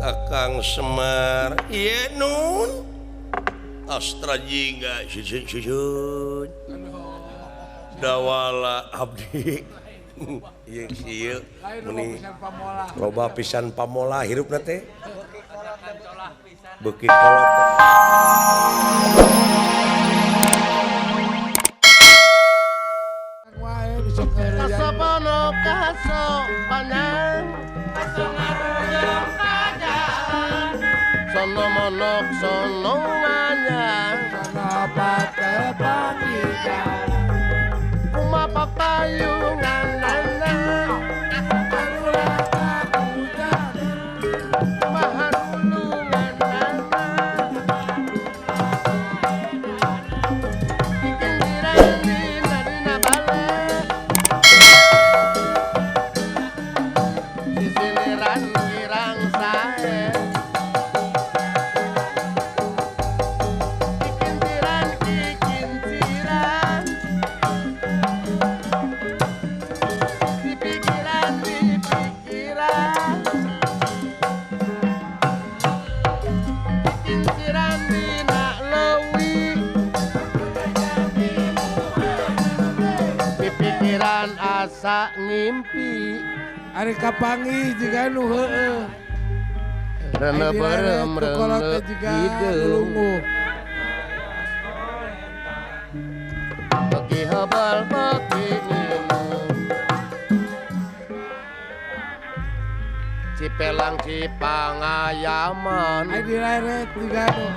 Akang Semar iya nun Astra Jingga syun Dawala abdi ieu kieu meni loba pisan pamola hirupna teh beuki kolot kasopono kaso panjang sono monok sono manyang sono pate pangikan kuma papayungan nana akulah kakujan paharulungan nana bikin dirani narina balik sisiliran kirang sae asa ngimpi ari kapangi juga nu heueuh rene berem rene hideung bagi habal bagi minum cipelang cipangayaman ai direret juga nu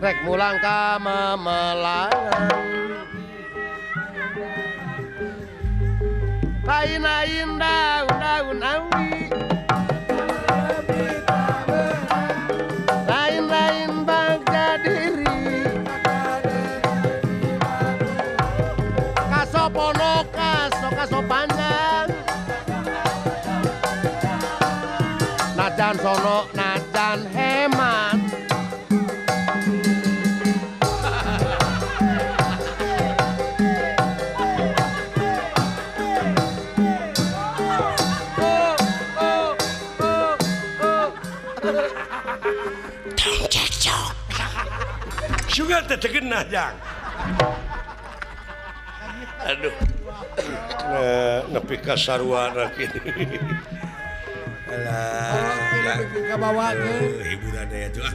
rek mulang ka memelangan lain-lain daun-daun awi lain-lain bangga diri kasopono kaso panjang najan sono najan hemat juga tetegenah jang aduh nepi ka sarwana kini alah ka bawa ke hiburan ya tuh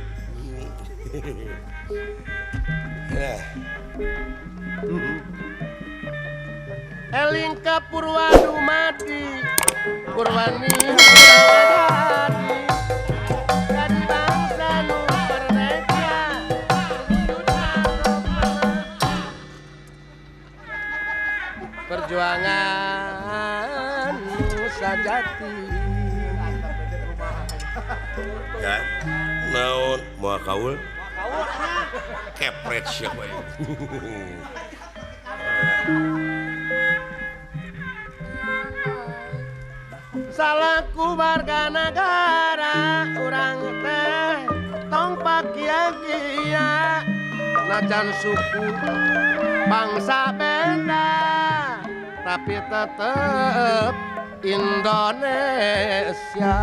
eling ka Purwadumadi Purwani Purwadadi jadi bangsa nu merdeka perjuangan sajati ya naon moal kaul kepret siapa ya salaku warga negara urang teh tong pakia-kia najan suku bangsa beda tapi tetep Indonesia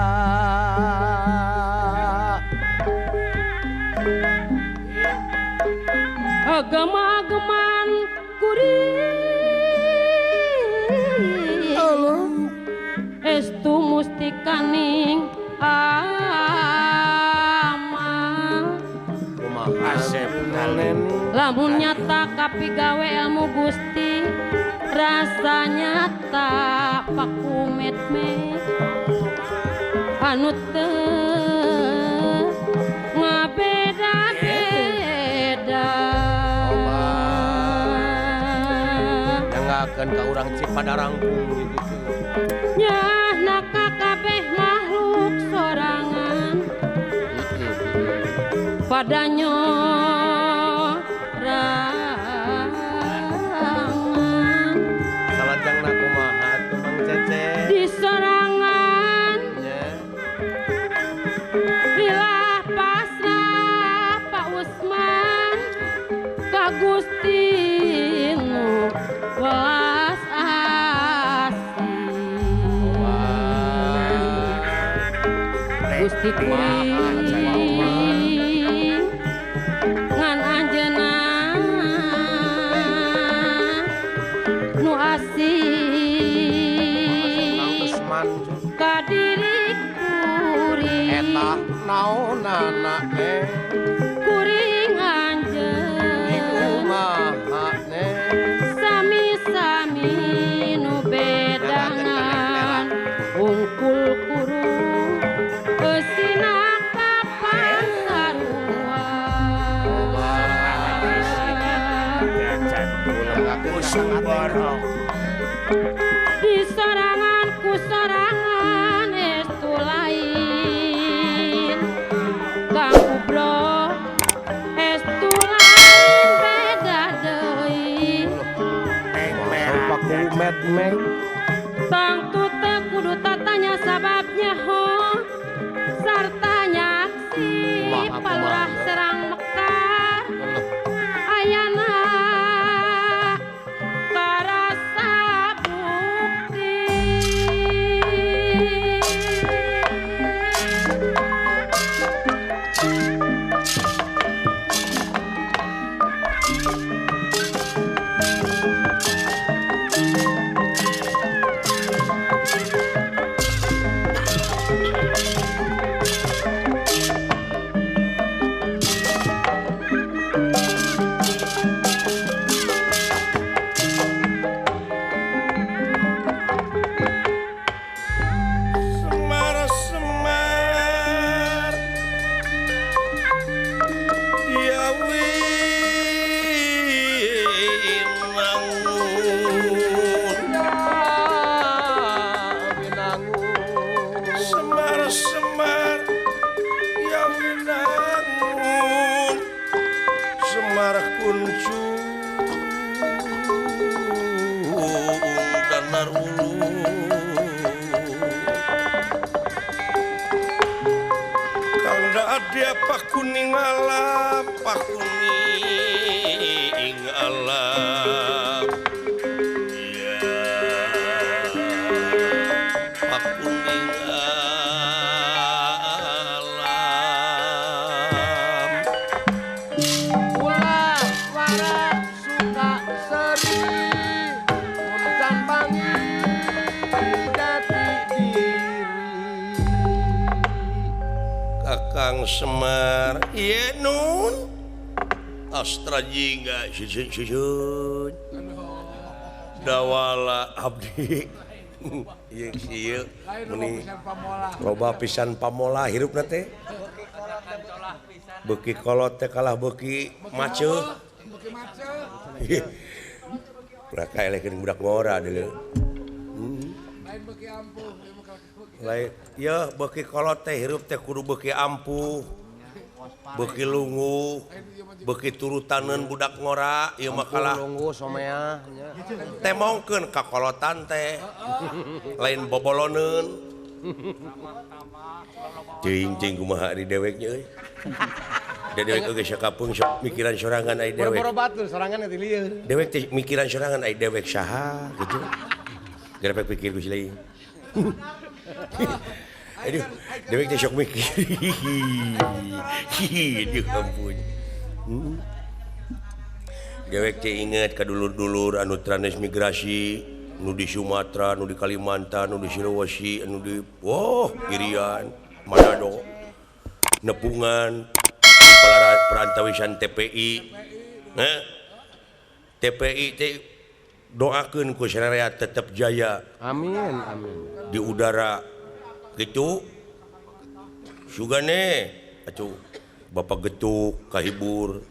agama-agaman kuring estu mustikaning amal asep naleni lamun nyata kapigawe ilmu Gusti rasa nyata pakumet-met anu teu ngabeda-beda nyangakeun ka urang Cipadarangkung gitu nyahna ka kabeh makhluk sorangan padanyo salajengna kumaha tuh Mang Cece di sorangan bilah pasrah Pak Usman ka Gusti nu welas asih Gusti kuring ngan anjeunna nu asih Usman ka diri kuring eta naonana kuring anjeun kumaha sami-sami nu bedangan ungkul kurung eusina ka pasarua di sorangan ku sorangan estu lain Kang Ubro estu lain beda deui paku med tong tute kudu tatanya sababnya ho sarta nyaksi palurah serang mekar ayana karasa bukti Semar ya winangun Semar ya winangun Semar kuncu dan narulu dia pak kuning alam ya pak kuning alam ulah wara suka seri muncan bangi jati diri Kakang Semar iya nun Astra jingga syun dawala abdi ieu kieu meni loba pisan pamola hirupna teh beuki kolot teh kalah beuki maceuh Beuki macet. udah kayak lekeun budak ngora deuleu Lain beuki ampuh. lain ya beuki kolot teh hirup teh kudu beuki ampuh beuki lungu beuki turutaneun budak ngora ieu mah kalah lungu somea teh mongkeun ka kolotan teh lain boboloneun cing kumaha di deweknya euy da dewek oge sakapeung sok mikiran sorangan ai dewek boro-boro batur sorangan teh lieur dewek teh mikiran sorangan ai dewek saha gitu gara pikir ku lain aduh dewek teh sok mikir di kampung dewek teh inget ka dulur-dulur anu transmigrasi nu di Sumatera nu di Kalimantan nu di Sulawesi anu di Irian Manado nepungan perantawisan TPI TPI teh doakeun ku sarerea tetep jaya amin di udara gitu sugane atuh Bapak Getuk kahibur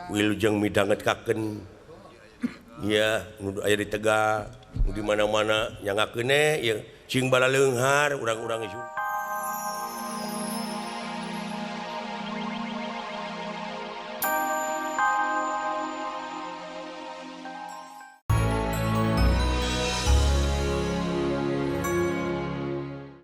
wilujeng midangetkakeun ya nu aya di Tegal nu di mana-mana nyangakeun ya cing bala leunghar urang-urang